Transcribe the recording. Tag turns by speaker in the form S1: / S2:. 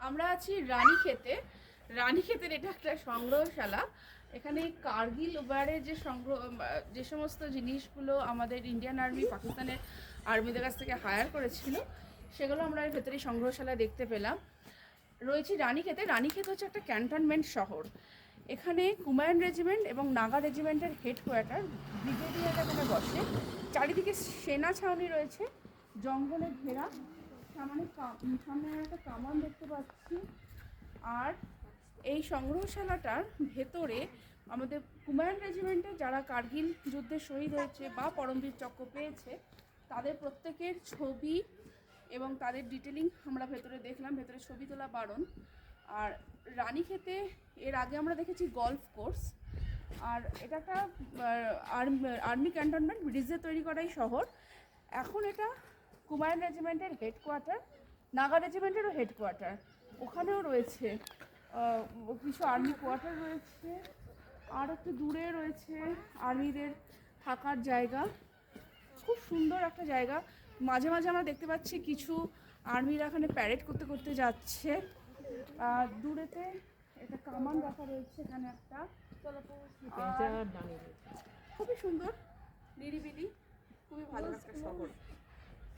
S1: আমরা আছি রানীক্ষেতের এটা একটা সংগ্রহশালা। এখানে কার্গিল ওয়ারে যে সমস্ত জিনিসগুলো আমাদের ইন্ডিয়ান আর্মি পাকিস্তানের আর্মিদের কাছ থেকে হায়ার করেছিল, সেগুলো আমরা এর ভেতরে সংগ্রহশালায় দেখতে পেলাম। রয়েছি রানীক্ষেত হচ্ছে একটা ক্যান্টনমেন্ট শহর। এখানে কুমায়ুন রেজিমেন্ট এবং নাগা রেজিমেন্টের হেডকোয়ার্টার, ব্রিগেডিয়ার এখানে বসে। চারিদিকে সেনা ছাউনি রয়েছে, জঙ্গলে ঘেরা। সামনে একটা কামান দেখতে পাচ্ছি। আর এই সংগ্রহশালাটার ভেতরে আমাদের কুমায়ুন রেজিমেন্টের যারা কার্গিল যুদ্ধে শহীদ হয়েছে বা পরমবীর চক্র পেয়েছে, তাদের প্রত্যেকের ছবি এবং তাদের ডিটেলিং আমরা ভেতরে দেখলাম। ভেতরে ছবি তোলা বারণ। আর রানীক্ষেতে এর আগে আমরা দেখেছি গলফ কোর্স। আর এটা একটা আর্মি ক্যান্টনমেন্ট, ব্রিটিশদের তৈরি করাই শহর। এখন এটা কুমায়ুন রেজিমেন্টের হেডকোয়ার্টার, নাগা রেজিমেন্টেরও হেডকোয়ার্টার। ওখানেও রয়েছে কিছু আর্মি কোয়ার্টার রয়েছে। আর একটু দূরে রয়েছে আর্মিদের থাকার জায়গা। খুব সুন্দর একটা জায়গা। মাঝে মাঝে আমরা দেখতে পাচ্ছি কিছু আর্মিরা এখানে প্যারেড করতে করতে যাচ্ছে। দূরেতে একটা কামান রাখা রয়েছে এখানে একটা। খুবই সুন্দর, নিরিবিলি, খুবই ভালো একটা শহর।